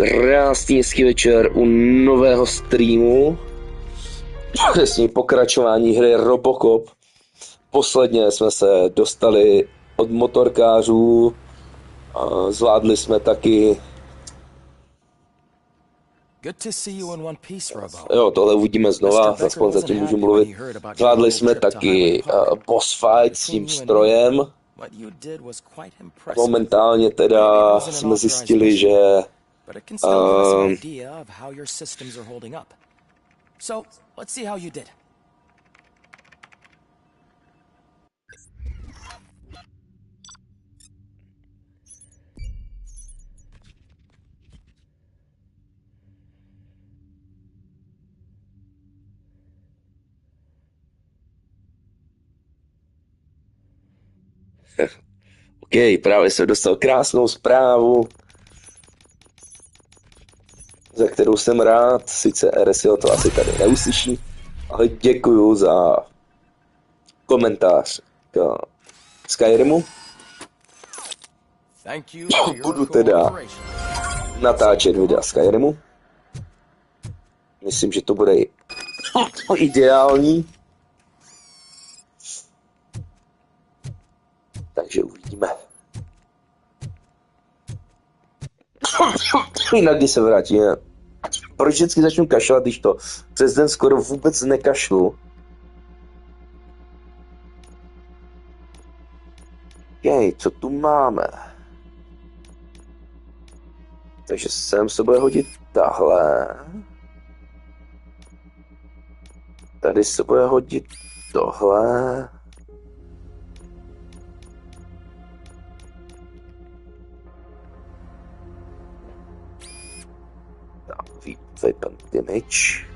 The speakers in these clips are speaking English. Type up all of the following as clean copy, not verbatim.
Krásný hezký večer u nového streamu. Přesně pokračování hry Robocop. Posledně jsme se dostali od motorkářů. Zvládli jsme taky... Jo, tohle uvidíme znova, aspoň zatím můžu mluvit. Zvládli jsme taky boss fight s tím strojem. Momentálně teda jsme zjistili, že OK, právě jsem dostal krásnou zprávu, za kterou jsem rád, sice RSL to asi tady neuslyší, ale děkuju za komentář k Skyrimu. Budu teda natáčet videa Skyrimu. Myslím, že to bude ideální. Takže uvidíme. Jinak když se vrátíme. Proč vždycky začnu kašlat, když to přes den skoro vůbec nekašlu? OK, co tu máme? Takže sem se bude hodit tahle. Tady se bude hodit tohle. Weapon damage.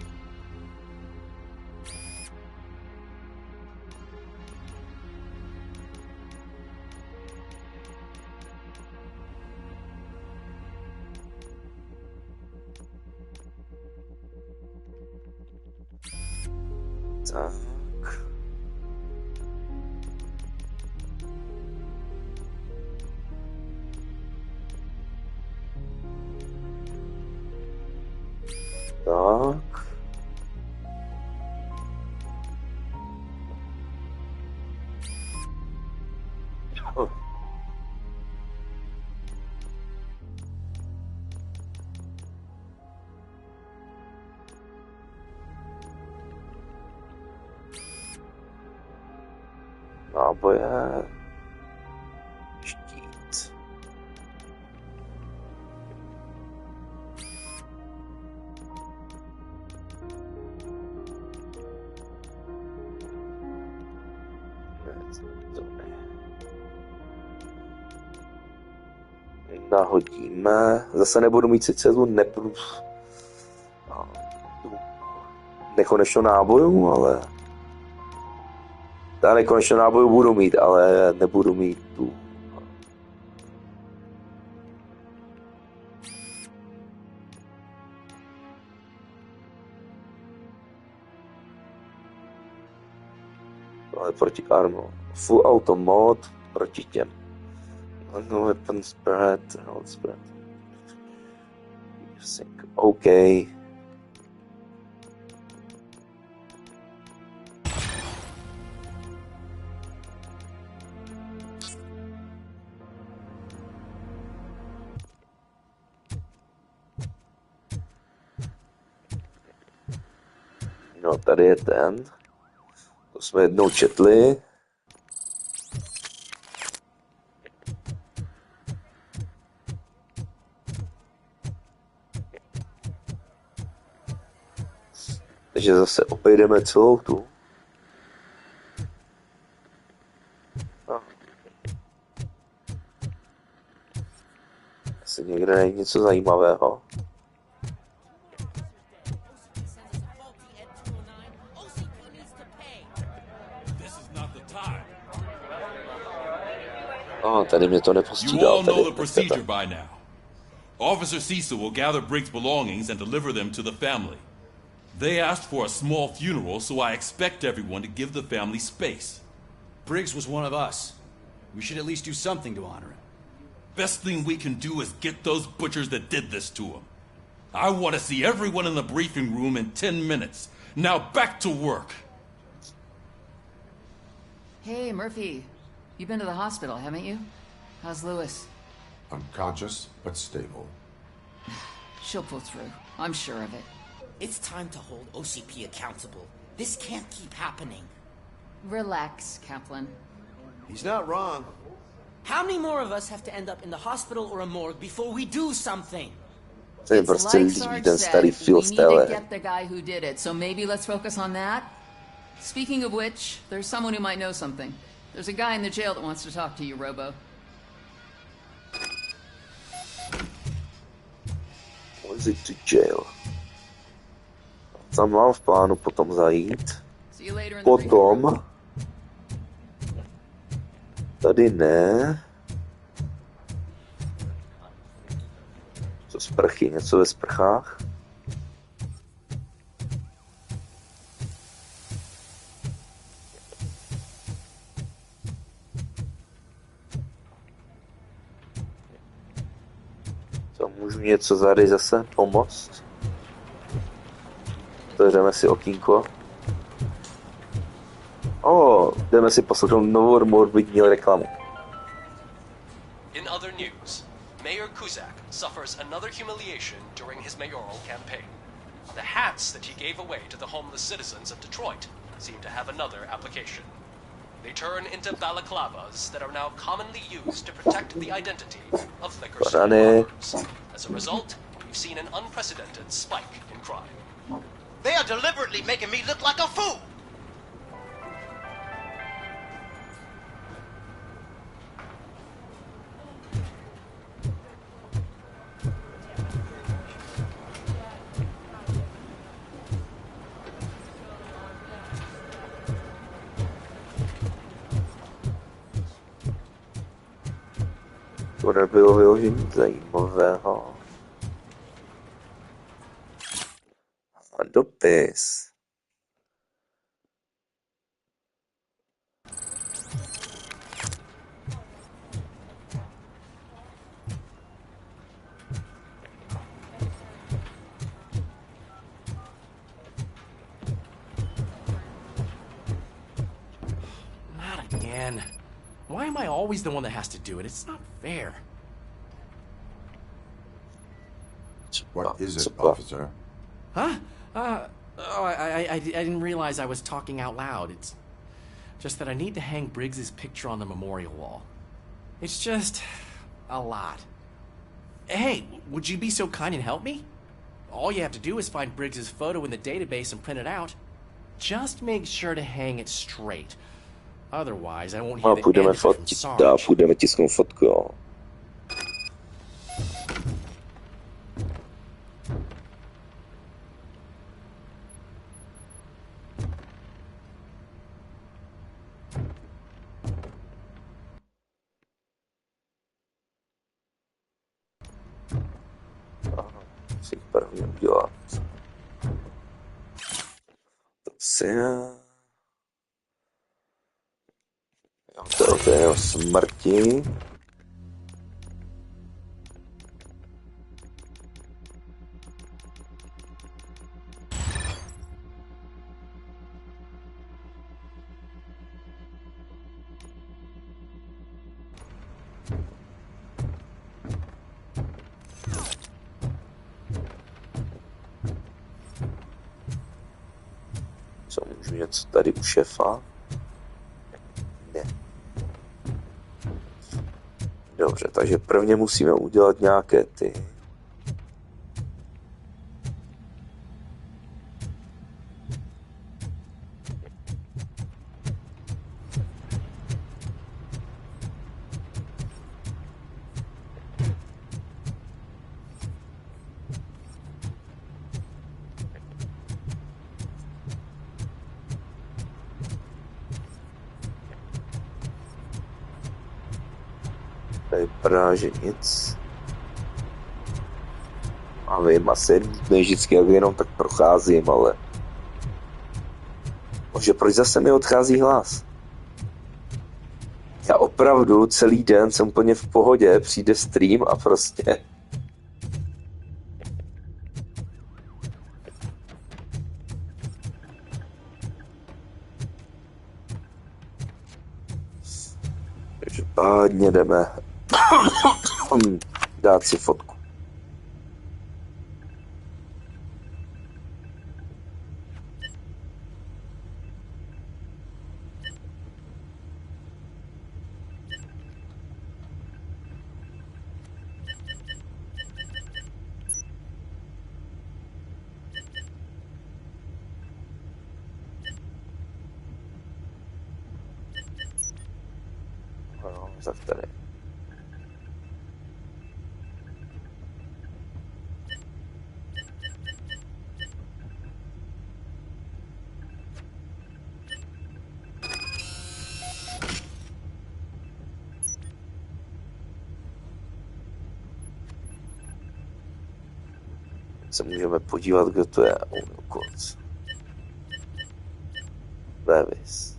Tak. Tak. Náboje. Štít. Nahodíme. Zase nebudu mít sice tu nekonečnou nábojů, ale ta nekonečnou nábojů budu mít, ale nebudu mít tu. Ale proti armu. Full auto mod proti těm. No weapon spread, health spread. OK. No, tady je ten. To jsme jednou četli. Takže zase obejdeme celou tu. Asi někde není něco zajímavého. Tady mě to nepostřídal. Officer Cecil will gather Briggs' belongings and deliver them to the family. They asked for a small funeral, so I expect everyone to give the family space. Briggs was one of us. We should at least do something to honor him. Best thing we can do is get those butchers that did this to him. I want to see everyone in the briefing room in 10 minutes. Now back to work. Hey, Murphy. You've been to the hospital, haven't you? How's Lewis? Unconscious, but stable. She'll pull through. I'm sure of it. It's time to hold OCP accountable. This can't keep happening. Relax, Kaplan. He's not wrong. How many more of us have to end up in the hospital or a morgue before we do something? To je It's prostě like líbí Sarge ten starý said, feel we need to style. get the guy who did it, so maybe let's focus on that. Speaking of which, there's someone who might know something. There's a guy in the jail that wants to talk to you, Robo. Was it to jail? Tam mám v plánu potom zajít. See you later in the briefing room. Potom... Tady ne. Co sprchy? Něco ve sprchách? Co, můžu něco tady zase pomoct? Otevřeme si okýnko. Jdeme si poslouchat novou morbidní reklamu. In other news, Mayor Kuzak suffers another humiliation during his mayoral campaign. The hats that he gave away to the homeless citizens of Detroit seem to have another application. They turn into balaclavas that are now commonly used to protect the identity of liquor store robbers. As a result, we've seen an unprecedented spike in crime. They are deliberately making me look like a fool! To nebylo vyložení zajímavého. A dopis. Not again. Why am I always the one that has to do it? It's not fair. What is it, officer? Huh? I didn't realize I was talking out loud. It's just that I need to hang Briggs's picture on the memorial wall. It's just a lot. Hey, would you be so kind and help me? All you have to do is find Briggs's photo in the database and print it out. Just make sure to hang it straight. Otherwise, I won't hear the end půjdeme of it from fotit, Sarge. půjdeme tisknout fotku, jo. Si první udělat. To si... To je o smrti. Co můžu něco tady u šefa? Ne. Dobře, takže prvně musíme udělat nějaké ty. Tady vypadá, že nic. A vím, asi ne vždycky, jak jenom tak procházím, ale... Bože, proč zase mi odchází hlas? Já opravdu celý den jsem úplně v pohodě, přijde stream a prostě... Pádně jdeme dát si fotku. No, tak tady. Se můžeme podívat, kdo to je. Konc. Levis.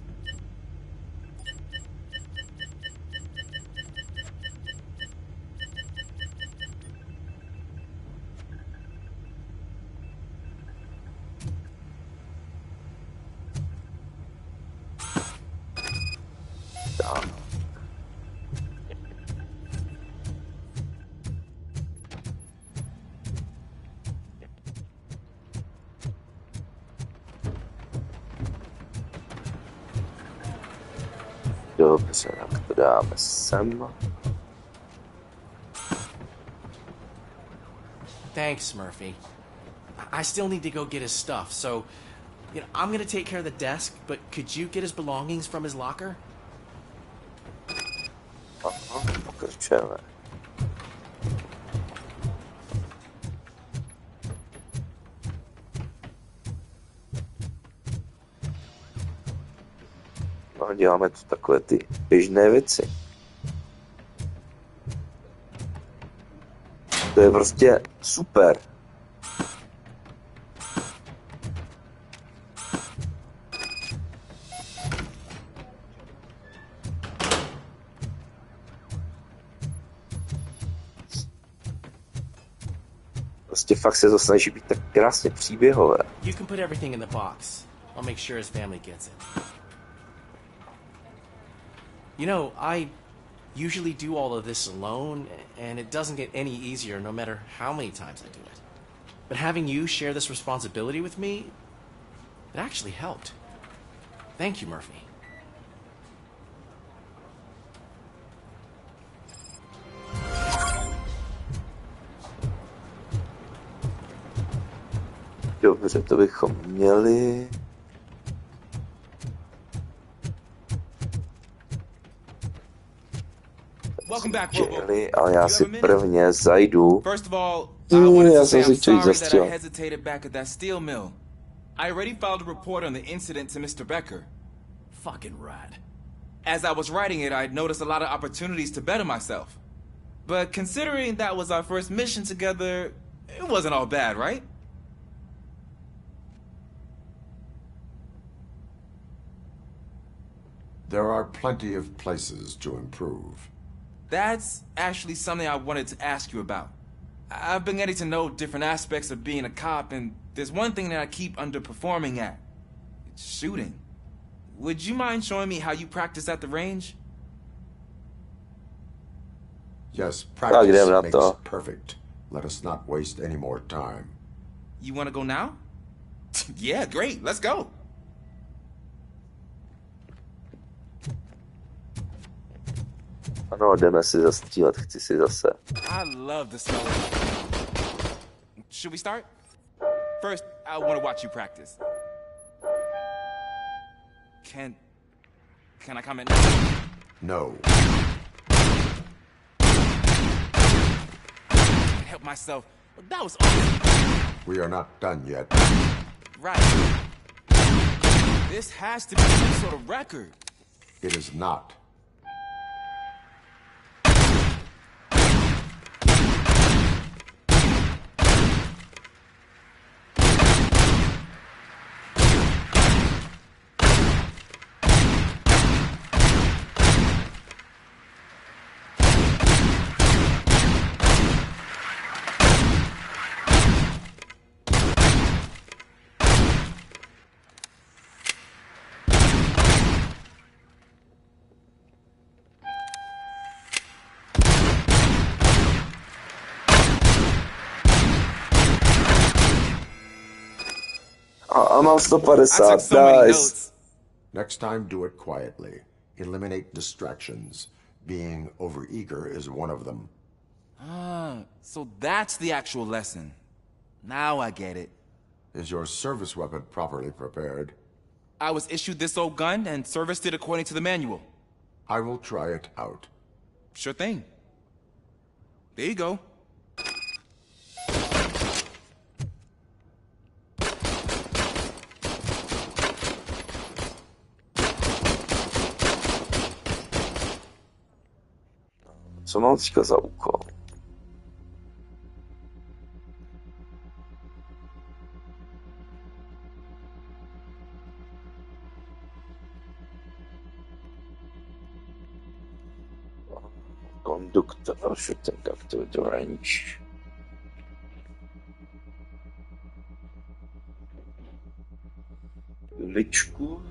Dobře, tak to dáme sem. Thanks, Murphy. I still need to go get his stuff, so I'm gonna take care of the desk, but could you get his belongings from his locker? Aha, pokračujeme. No, děláme tu takové ty běžné věci. To je prostě super. Prostě fakt se to snaží být tak krásně příběhové. You can put everything in the box. I'll make sure his family gets it. You know, I usually do all of this alone, and it doesn't get any easier no matter how many times I do it. But having you share this responsibility with me, it actually helped. Thank you, Murphy. Dobře, to bychom měli. Měli, ale já si prvně zajdu. Já jsem si čuť zastřel. I already filed a report on the incident to Mr. Becker. Fucking rad. As I was writing it, I'd noticed a lot of opportunities to better myself. But considering that was our first mission together, it wasn't all bad, right? There are plenty of places to improve. That's actually something I wanted to ask you about. I've been getting to know different aspects of being a cop, and there's one thing that I keep underperforming at. It's shooting. Would you mind showing me how you practice at the range? Yes, practice makes perfect. Let us not waste any more time. You want to go now? Yeah, great. Let's go. Ano, jdeme si zastřílet, chci si zase. I love the smell of it. Should we start? First, I want to watch you practice. Can I comment now? No. Can't help myself. That was awesome. We are not done yet. Right. This has to be some sort of record. It is not. A mám I 150, took so many nice. notes. Next time, do it quietly. Eliminate distractions. Being overeager is one of them. Ah, so that's the actual lesson. Now I get it. Is your service weapon properly prepared? I was issued this old gun and serviced it according to the manual. I will try it out. Sure thing. There you go. Co mám teďka za úkol? Conductor, shooting activity range. Ličku.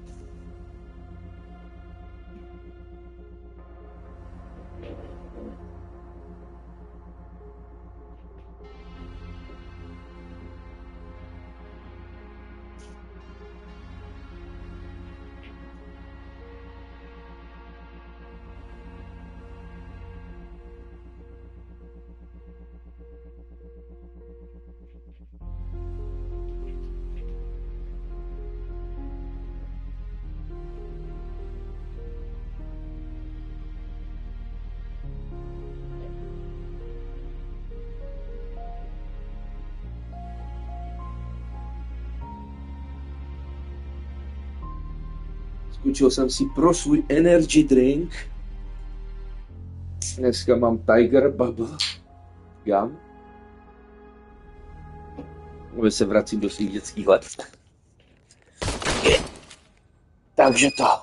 Skočil jsem si pro svůj energy drink. Dneska mám Tiger Bubble Gum. Aby se vracím do svých dětských let. Takže to.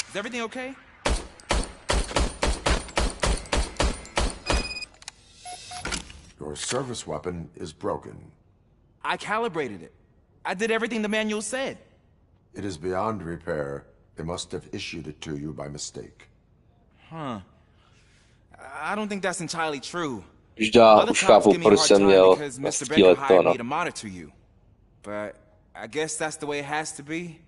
Is everything okay? Your service weapon is broken. I calibrated it. I did everything the manual said. It is beyond repair. They must have issued it to you by mistake. Huh. I don't think that's entirely true. Už chápu, proč jsem měl stílet to, no. To monitor you. But I guess that's the way it has to be.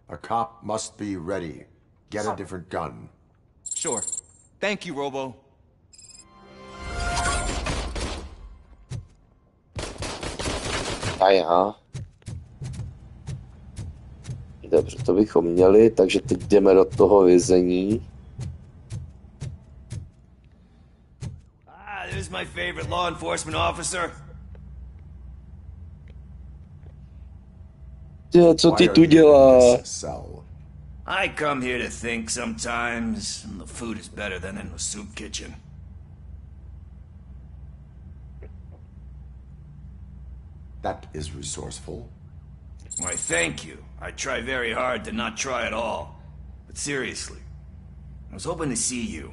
A cop must be ready. Get a different gun. Sure. Thank you, Robo. Aha. Dobře, to bychom měli, takže teď jdeme do toho vězení. This is my favorite law enforcement officer. Co ty tu děláš? I come here to think sometimes, and the food is better than in the soup kitchen. That is resourceful. Why, thank you. I try very hard to not try at all. But seriously, I was hoping to see you.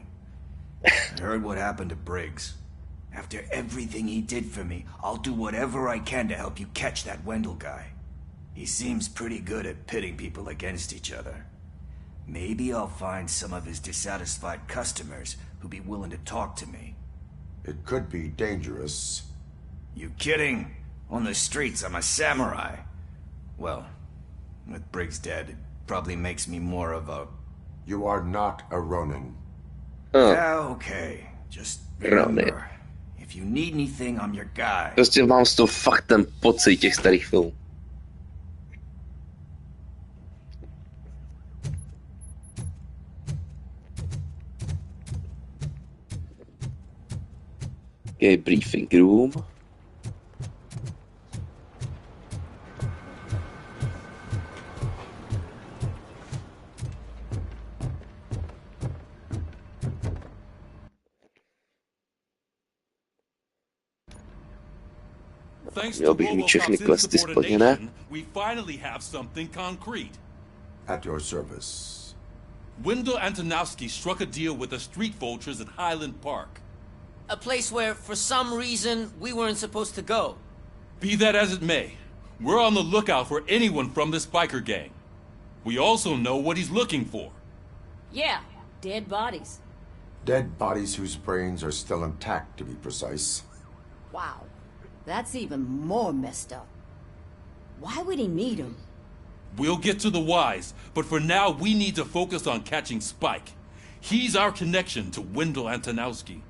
I heard what happened to Briggs. After everything he did for me, I'll do whatever I can to help you catch that Wendell guy. He seems pretty good at pitting people against each other. Maybe I'll find some of his dissatisfied customers who'd be willing to talk to me. It could be dangerous. You kidding? On the streets, I'm a samurai. Well, with Briggs dead, it probably makes me more of a... You are not a Ronin. Yeah, okay. Just remember, if you need anything, I'm your guy. Prostě mám z toho fakt ten pocit těch starých filmů. Okay, briefing room. Thanks to Měl bych mít všechny Robocop's questy splněné. insubordination, we finally have something concrete. At your service. Wendell Antonowski struck a deal with the street vultures at Highland Park. A place where, for some reason, we weren't supposed to go. Be that as it may, we're on the lookout for anyone from this biker gang. We also know what he's looking for. Yeah, dead bodies. Dead bodies whose brains are still intact, to be precise. Wow, that's even more messed up. Why would he need them? We'll get to the whys, but for now we need to focus on catching Spike. He's our connection to Wendell Antonowski.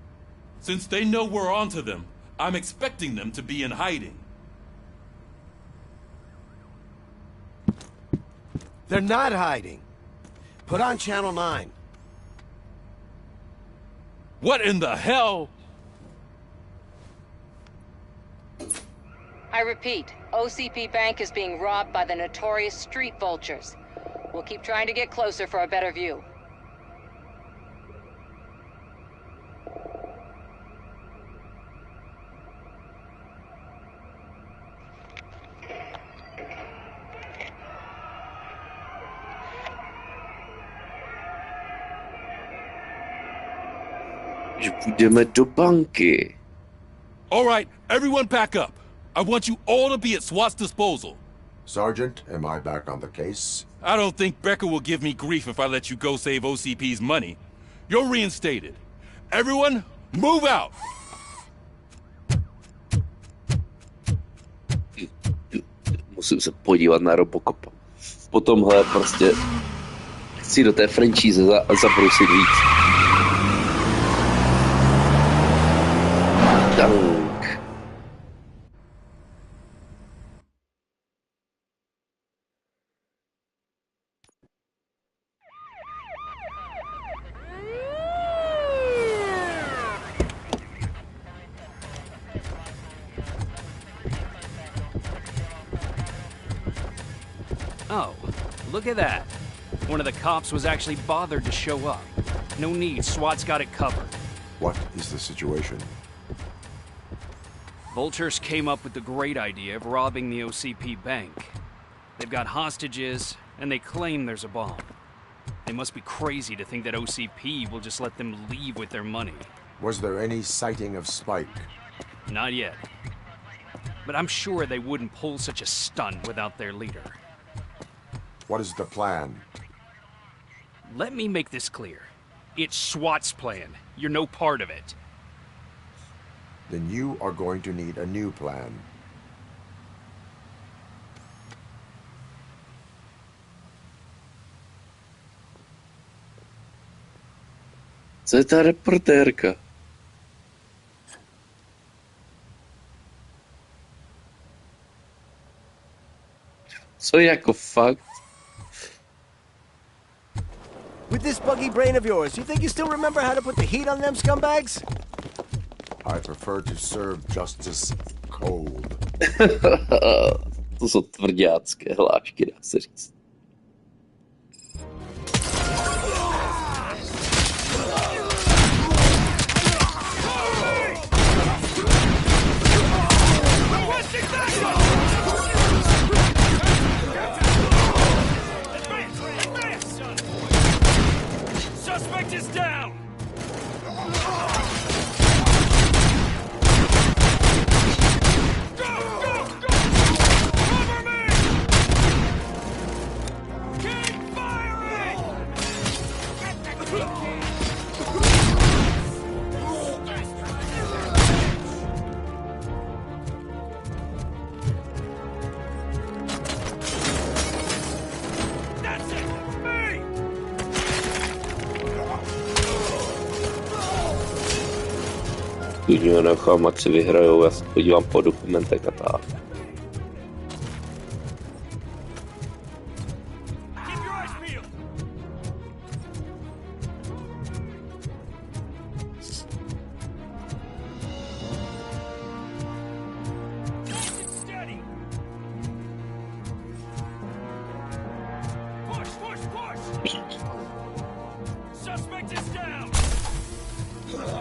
Since they know we're onto them, I'm expecting them to be in hiding. They're not hiding. Put on Channel 9. What in the hell? I repeat, OCP Bank is being robbed by the notorious street vultures. We'll keep trying to get closer for a better view. Že půjdeme do banky. All right, everyone pack up. I want you all to be at SWAT's disposal. Sergeant, am I back on the case? I don't think Becker will give me grief if I let you go save OCP's money. You're reinstated. Everyone, move out! Musím se podívat na Robocopa. Po tomhle prostě chci do té franchise zabrousit víc. Tank. Oh, look at that. One of the cops was actually bothered to show up. No need, SWAT's got it covered. What is the situation? Vultures came up with the great idea of robbing the OCP bank. They've got hostages, and they claim there's a bomb. They must be crazy to think that OCP will just let them leave with their money. Was there any sighting of Spike? Not yet. But I'm sure they wouldn't pull such a stunt without their leader. What is the plan? Let me make this clear. It's SWAT's plan. You're no part of it. Then you are going to need a new plan. Co je ta reportérka? Co jako fakt? With this buggy brain of yours, you think you still remember how to put the heat on them scumbags? I prefer to serve justice cold. To jsou tvrďácké hlášky, dá se říct. Suspect is down! Klidně nechám, ať si vyhrajou, já se podívám po dokumentech a tak.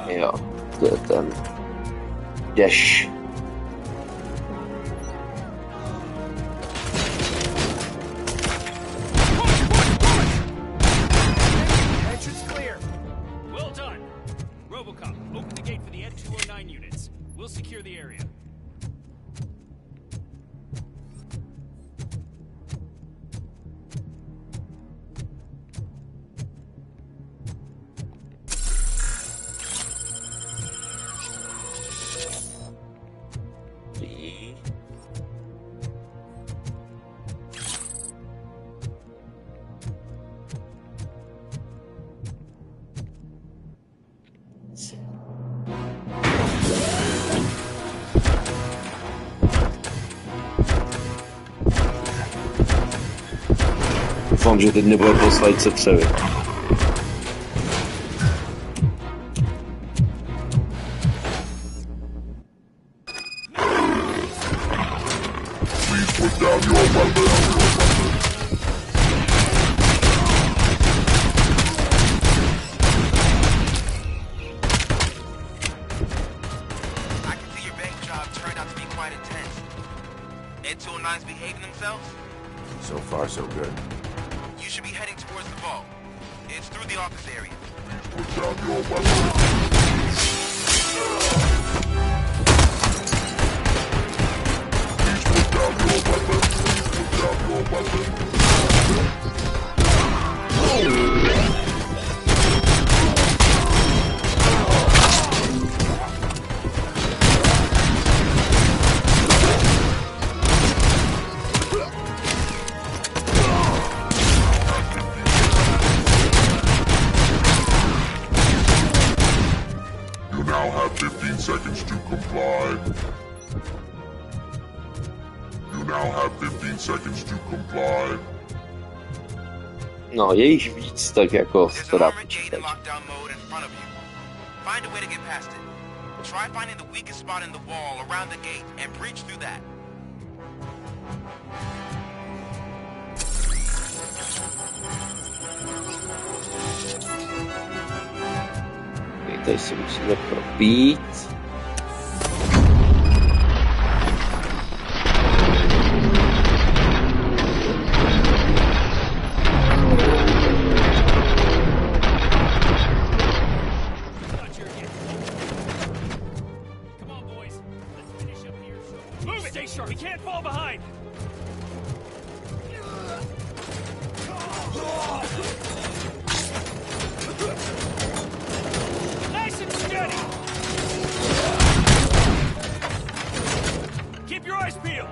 Jo, to je ten Dash. Entrance clear. Well done. Robocop, open Open the gate for the N209 units. We'll secure the area. Doufám, že teď nebude poslat se převit. N209's behaving themselves? So far, so good. You should be heading towards the vault. It's through the office area. Put down your weapon. You now have 15 seconds to comply. You now have 15 seconds to comply. No, je jich víc, tak jako to dá počítat. Find a way to get past it. Try finding the weakest spot in the wall around the gate and breach through that. Tady si musíme probít. Move it, stay sharp. We can't fall behind. Nice and steady. Keep your eyes peeled.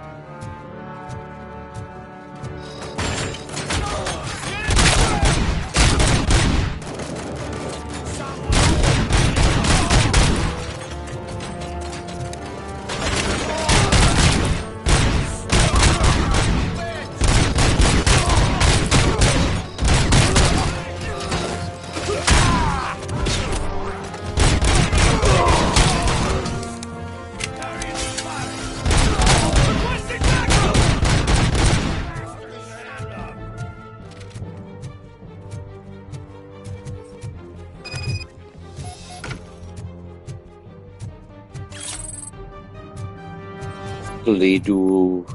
Lidu.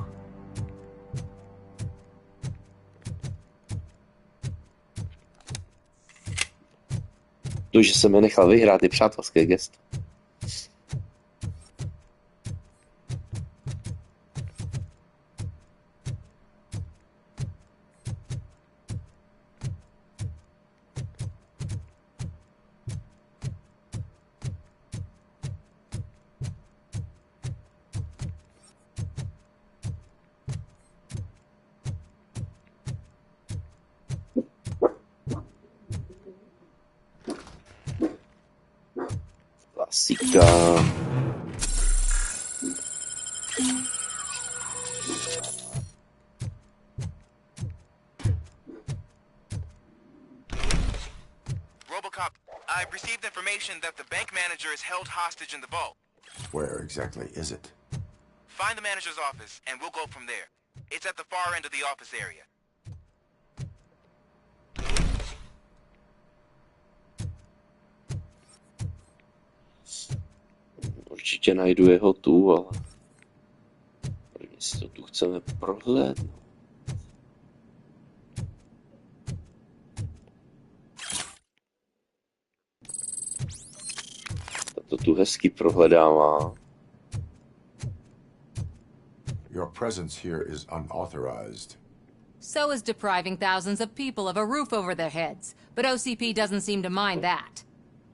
To, že jsem je nechal vyhrát, je přátelské gesto. Klasika. Robocop, I've received information that the bank manager is held hostage in the vault. Where exactly is it? Find the manager's office, and we'll go from there. It's at the far end of the office area. Určitě najdu jeho tu, ale prvně si to tu chceme prohlédnout. Tato tu hezky prohledává. Your presence here is unauthorized. So is depriving thousands of people of a roof over their heads. But OCP doesn't seem to mind that.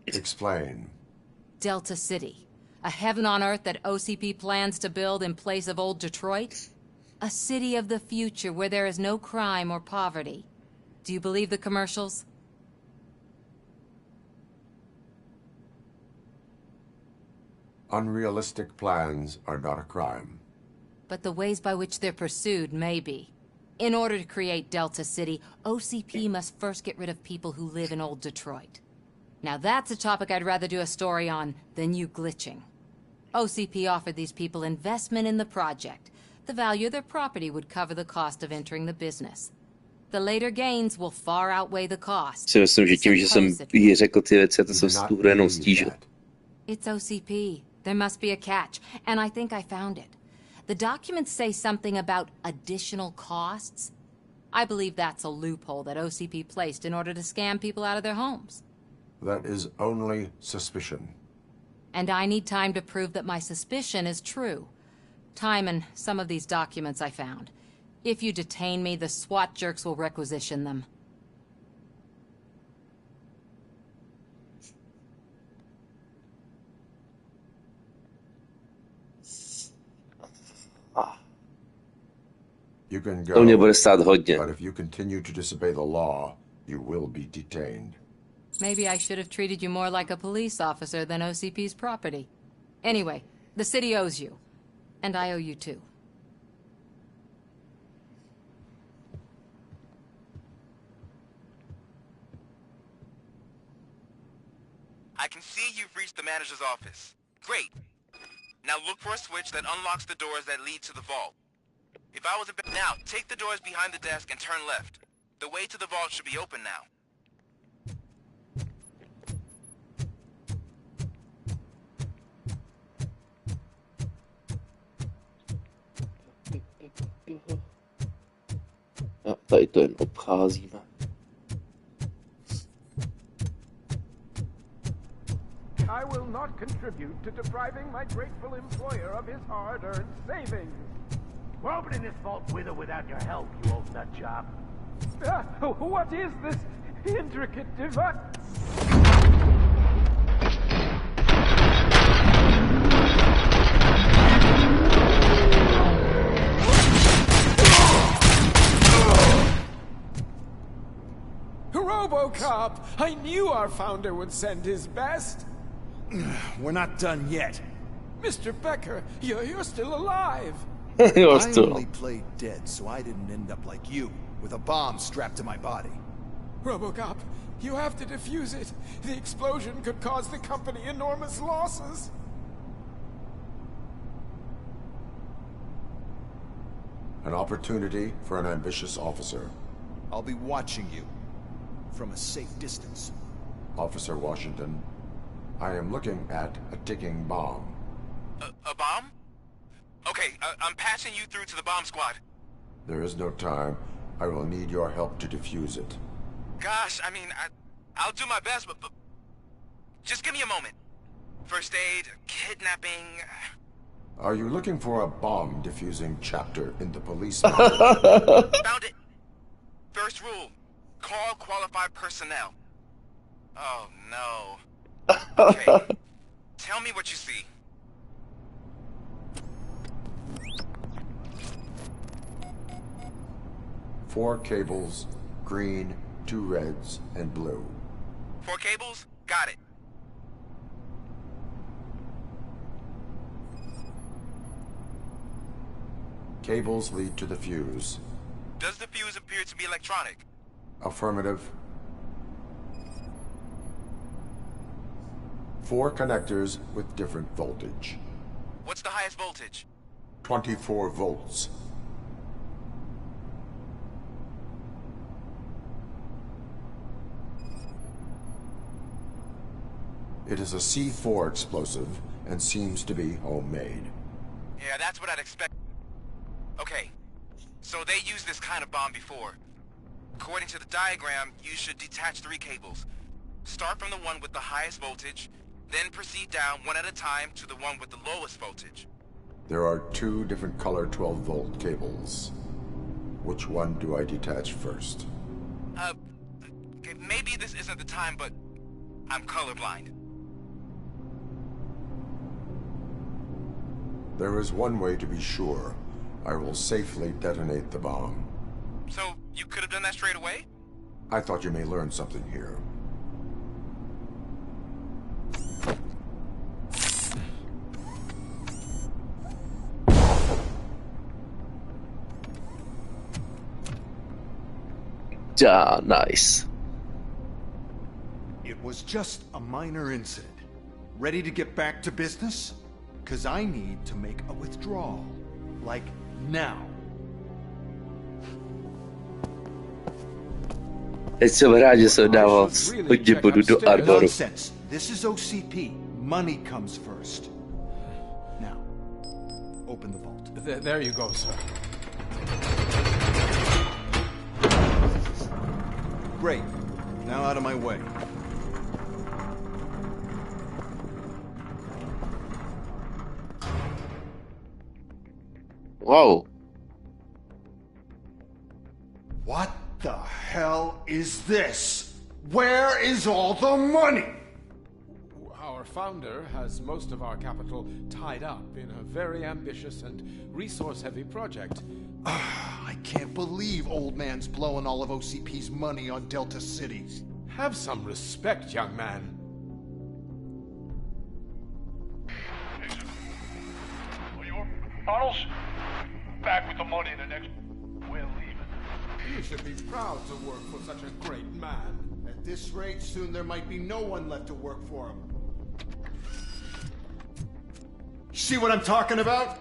Explain. Delta City. A heaven on earth that OCP plans to build in place of old Detroit? A city of the future where there is no crime or poverty. Do you believe the commercials? Unrealistic plans are not a crime. But the ways by which they're pursued may be. In order to create Delta City, OCP must first get rid of people who live in old Detroit. Now that's a topic I'd rather do a story on than you glitching. OCP offered these people investment in the project. The value of their property would cover the cost of entering the business. The later gains will far outweigh the cost. Si myslím, že tím, že jsem jí řekl ty věci, to jsem si tu hru jenom stížil. It's OCP. There must be a catch, and I think I found it. The documents say something about additional costs. I believe that's a loophole that OCP placed in order to scam people out of their homes. That is only suspicion. And I need time to prove that my suspicion is true. Time and some of these documents I found. If you detain me, the SWAT jerks will requisition them. You can go, To mě bude stát hodně. but if you continue to disobey the law, you will be detained. Maybe I should have treated you more like a police officer than OCP's property. Anyway, the city owes you. And I owe you too. I can see you've reached the manager's office. Great. Now look for a switch that unlocks the doors that lead to the vault. If I was a bit... Now, take the doors behind the desk and turn left. The way to the vault should be open now. A tady to jen obcházíme. I will not contribute to depriving my grateful employer of his hard-earned savings. We're opening this vault with or without your help, you old nut job. What is this intricate device? Robocop! I knew our founder would send his best. We're not done yet. Mr. Becker, you're still alive. I only played dead, so I didn't end up like you, with a bomb strapped to my body. Robocop, you have to defuse it. The explosion could cause the company enormous losses. An opportunity for an ambitious officer. I'll be watching you. From a safe distance. Officer Washington, I am looking at a ticking bomb. A bomb? Okay, I'm passing you through to the bomb squad. There is no time. I will need your help to defuse it. Gosh, I mean, I'll do my best, but just give me a moment. First aid, kidnapping... Are you looking for a bomb defusing chapter in the police manual? Found it! First rule, call qualified personnel. Oh, no. Okay, tell me what you see. Four cables, green, 2 reds, and blue. 4 cables? Got it. Cables lead to the fuse. Does the fuse appear to be electronic? Affirmative. 4 connectors with different voltage. What's the highest voltage? 24 volts. It is a C4 explosive and seems to be homemade. Yeah, that's what I'd expect. Okay, so they used this kind of bomb before. According to the diagram, you should detach 3 cables. Start from the one with the highest voltage, Then proceed down one at a time to the one with the lowest voltage. There are 2 different color 12-volt cables. Which one do I detach first? Okay, maybe this isn't the time, but I'm colorblind. There is one way to be sure. I will safely detonate the bomb. So, you could have done that straight away? I thought you may learn something here. Ah, nice. It was just a minor incident. Ready to get back to business? 'Cause I need to make a withdrawal. Like, now. Teď jsem rád, že jsem dával hodně bodů do armoru. Nonsense. This is OCP. Money comes first. Now, open the vault. There you go, sir. Great. Now out of my way. Wow. What the hell is this? Where is all the money? Our founder has most of our capital tied up in a very ambitious and resource-heavy project. I can't believe old man's blowing all of OCP's money on Delta City. Have some respect, young man. Tunnels? Back with the money the next... We're leaving. You should be proud to work for such a great man. At this rate, soon there might be no one left to work for him. See what I'm talking about?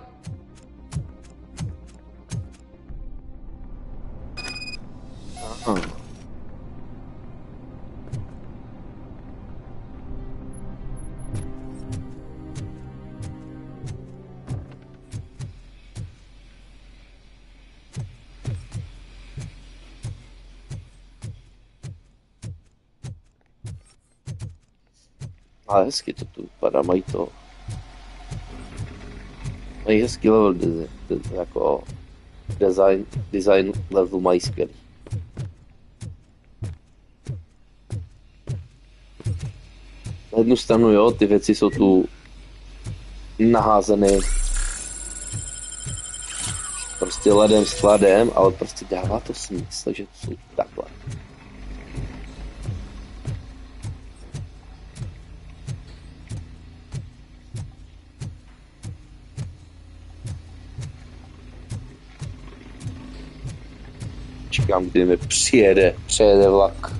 Ale hezky to tu vypadá, mají to. Mají hezký level jako design levelu mají skvělý. Na jednu stranu jo, ty věci jsou tu naházeny prostě ledem s chladem, ale prostě dává to smysl, že to jsou takhle. Čekám, kdy mi přejede vlak.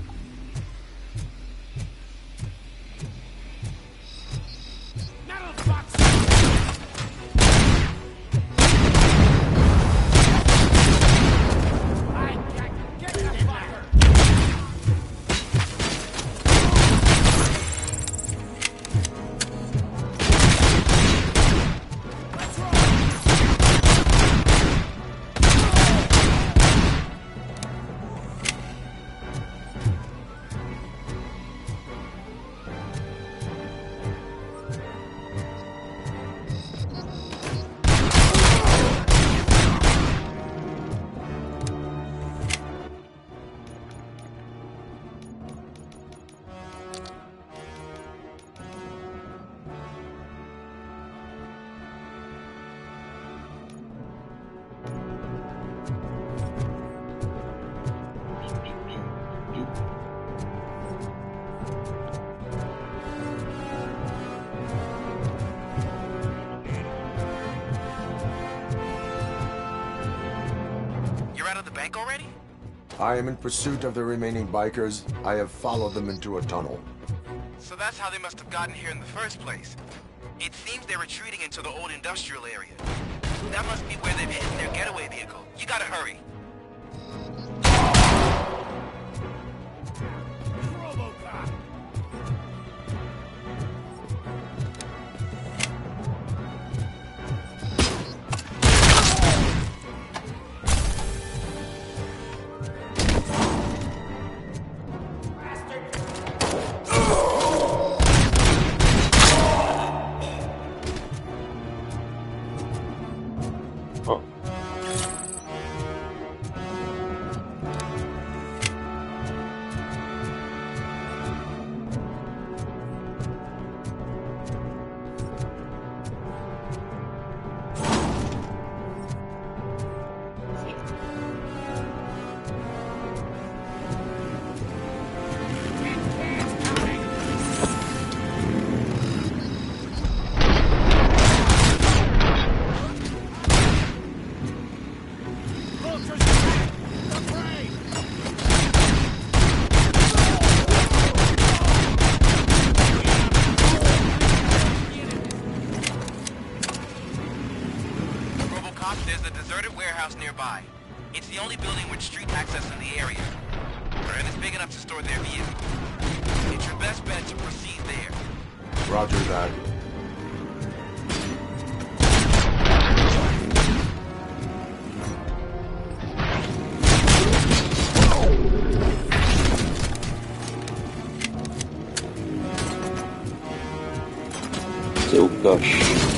I am in pursuit of the remaining bikers. I have followed them into a tunnel. So that's how they must have gotten here in the first place. It seems they're retreating into the old industrial area. That must be where they've hidden their getaway vehicle. You gotta hurry. Robocop! There's a deserted warehouse nearby. It's the only building with street access in the area. And it's big enough to store their vehicles. It's your best bet to proceed there. Roger that. So gosh.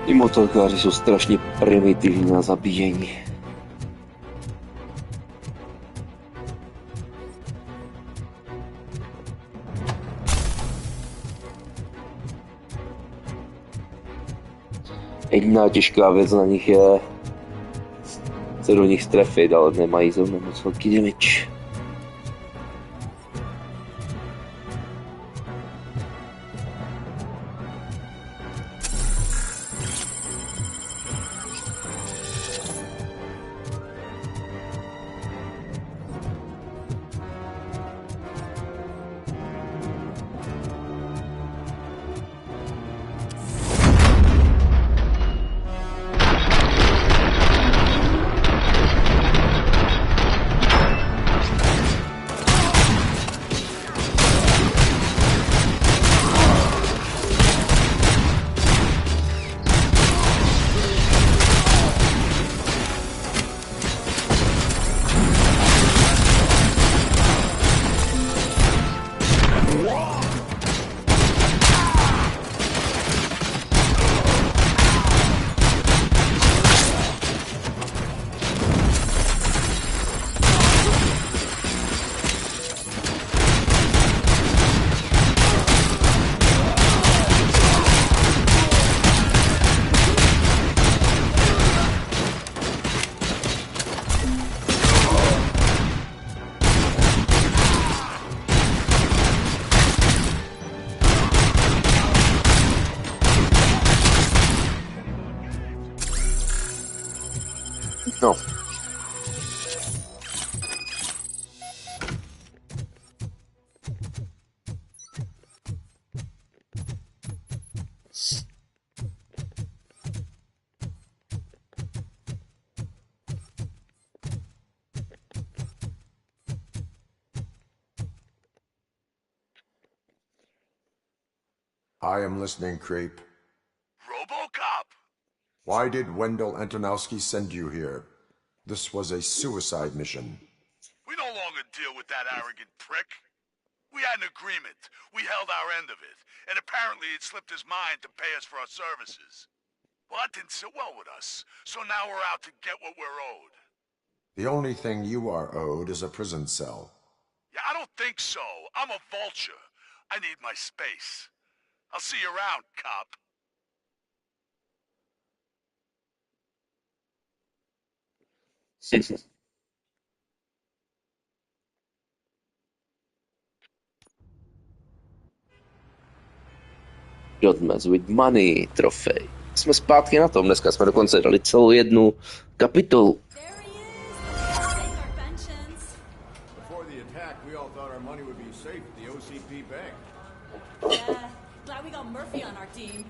Ty motorkáři jsou strašně primitivní na zabíjení. Jediná těžká věc na nich je se do nich strefit, ale nemají zrovna moc velký damage. No. I am listening, Creep. Robocop! Why did Wendell Antonowski send you here? This was a suicide mission. We no longer deal with that arrogant prick. We had an agreement. We held our end of it. And apparently it slipped his mind to pay us for our services. Well, that didn't sit well with us. So now we're out to get what we're owed. The only thing you are owed is a prison cell. Yeah, I don't think so. I'm a vulture. I need my space. I'll see you around, cop. Don't mess with money, trofej. Jsme zpátky na tom, dneska jsme dokonce dali celou jednu kapitolu. Yeah, glad we got Murphy on our team.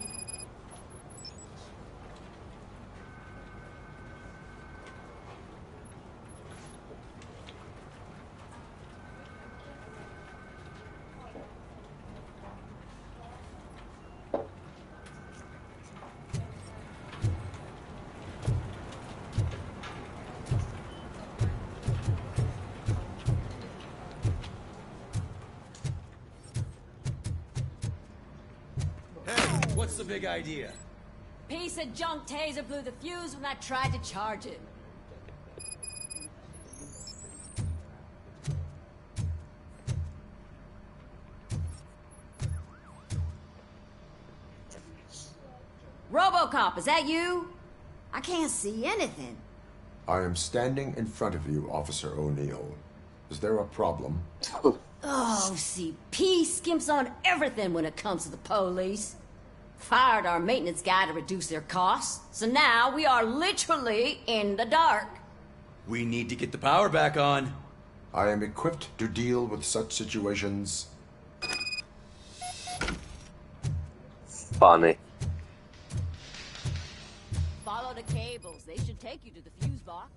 What's the big idea? Piece of junk taser blew the fuse when I tried to charge it. Robocop, is that you? I can't see anything. I am standing in front of you, Officer O'Neill. Is there a problem? Oh, CP skimps on everything when it comes to the police. Fired our maintenance guy to reduce their costs, so now we are literally in the dark. We need to get the power back on. I am equipped to deal with such situations. Funny. Follow the cables. They should take you to the fuse box.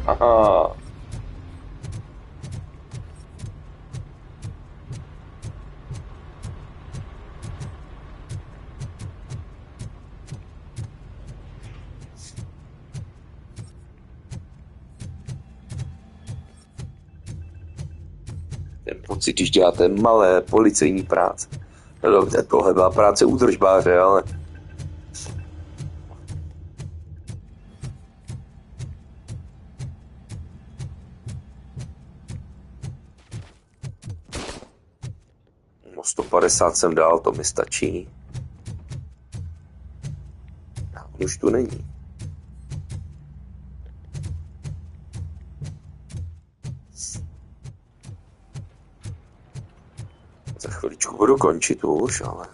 Aha. Ten pocit, když děláte malé policejní práce. No dobře, tohle byla práce údržbáře, ale... No 150 jsem dal, to mi stačí. A už tu není. Za chviličku budu končit už, ale...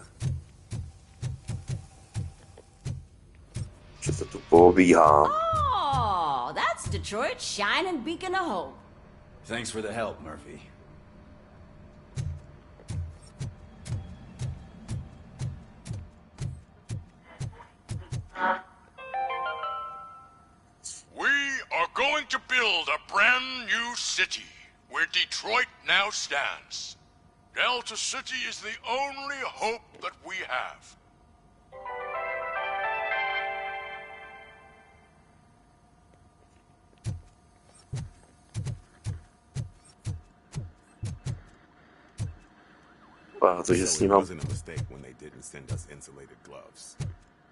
Že to tu pobíhám. Oh, that's Detroit shining beacon of hope. Thanks for the help, Murphy. We are going to build a brand new city where Detroit now stands. Delta City is the only hope that we have. Protože s ním mám...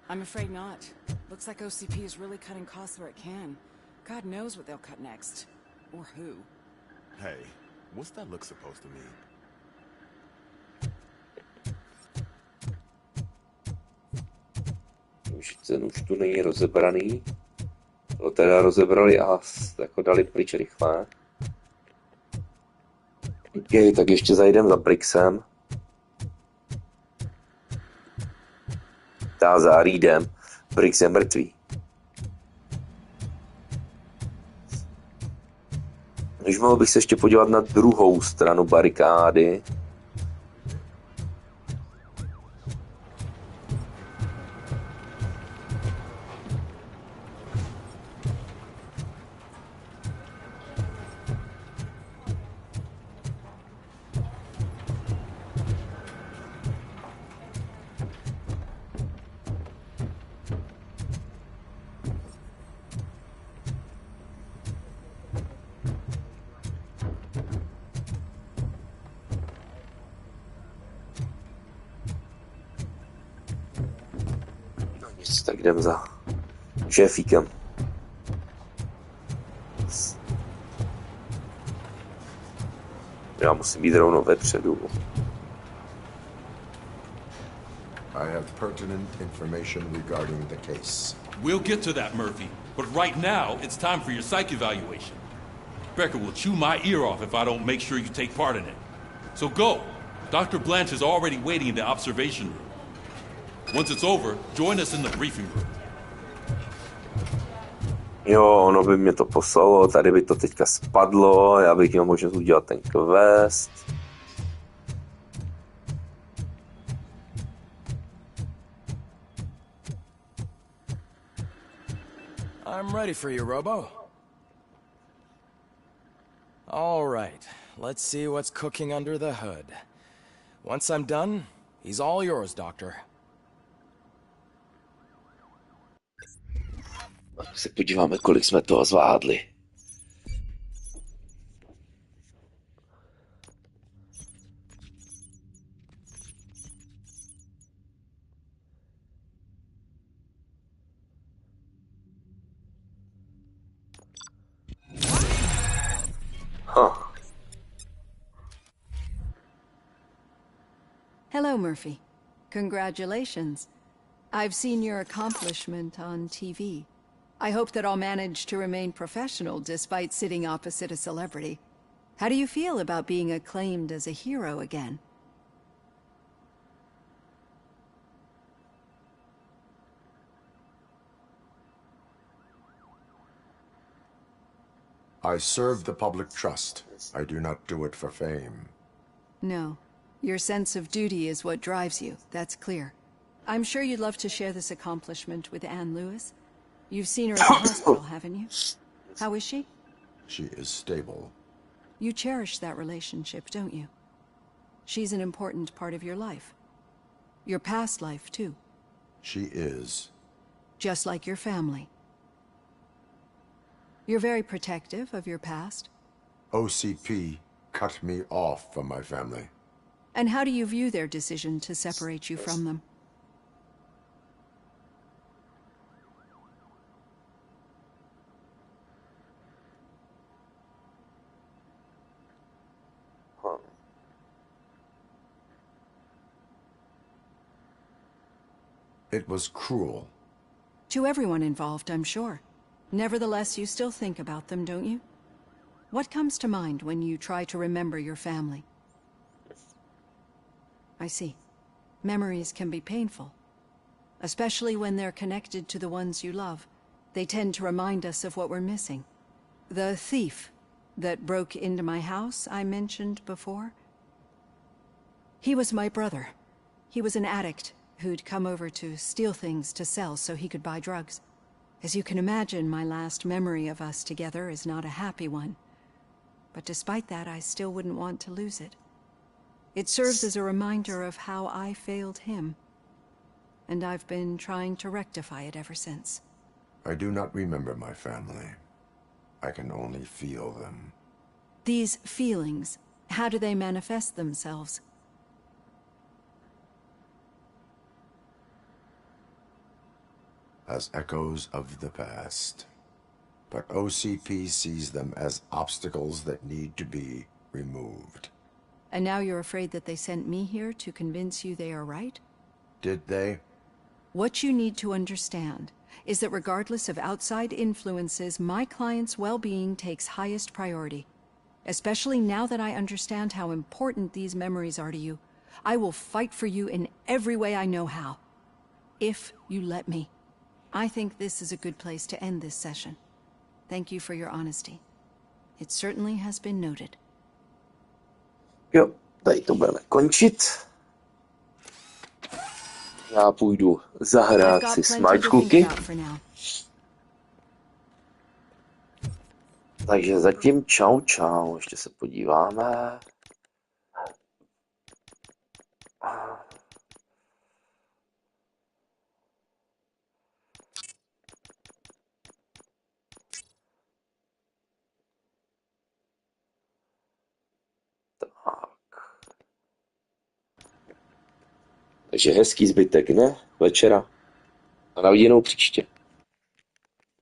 I'm afraid not. Looks like OCP is really cutting costs where it can. God knows what they'll cut next. Or who. Hey, what's that look supposed to mean? Už ten už tu není rozebraný. To teda rozebrali a jako dali pryč rychle. OK, tak ještě zajdem za Brixem. Za Reedem. Brix je mrtvý. Už mohl bych se ještě podívat na druhou stranu barikády. jdem za šéfíkem. Já musím být rovnou vepředu. I have pertinent information regarding the case. We'll get to that, Murphy. But right now, it's time for your psych evaluation. Becker will chew my ear off if I don't make sure you take part in it. So go. Dr. Blanche is already waiting in the observation room. Once it's over, join us in the briefing room. Jo, ono by mě to poslalo, tady by to teďka spadlo, já bych měl možnost udělat ten quest. I'm ready for you, Robo. All right, let's see what's cooking under the hood. Once I'm done, he's all yours, Doctor. Tak se podíváme, kolik jsme toho zvládli. Hello, Murphy. Congratulations. I've seen your accomplishment on TV. I hope that I'll manage to remain professional despite sitting opposite a celebrity. How do you feel about being acclaimed as a hero again? I serve the public trust. I do not do it for fame. No. Your sense of duty is what drives you, that's clear. I'm sure you'd love to share this accomplishment with Anne Lewis. You've seen her at the hospital, haven't you? How is she? She is stable. You cherish that relationship, don't you? She's an important part of your life. Your past life, too. She is. Just like your family. You're very protective of your past. OCP cut me off from my family. And how do you view their decision to separate you from them? It was cruel. To everyone involved, I'm sure. Nevertheless, you still think about them, don't you? What comes to mind when you try to remember your family? I see. Memories can be painful. Especially when they're connected to the ones you love. They tend to remind us of what we're missing. The thief that broke into my house I mentioned before? He was my brother. He was an addict who'd come over to steal things to sell so he could buy drugs. As you can imagine, my last memory of us together is not a happy one. But despite that, I still wouldn't want to lose it. It serves as a reminder of how I failed him. And I've been trying to rectify it ever since. I do not remember my family. I can only feel them. These feelings, how do they manifest themselves? As echoes of the past. But OCP sees them as obstacles that need to be removed. And now you're afraid that they sent me here to convince you they are right? Did they? What you need to understand is that regardless of outside influences, my client's well-being takes highest priority. Especially now that I understand how important these memories are to you. I will fight for you in every way I know how. If you let me. I think this is a good place to end this session. Thank you for your honesty. It certainly has been noted. Jo, tady to budeme končit. Já půjdu zahrát si smačkulky. Takže zatím čau, čau. Ještě se podíváme. Takže hezký zbytek, ne? Večera. A na viděnou příště.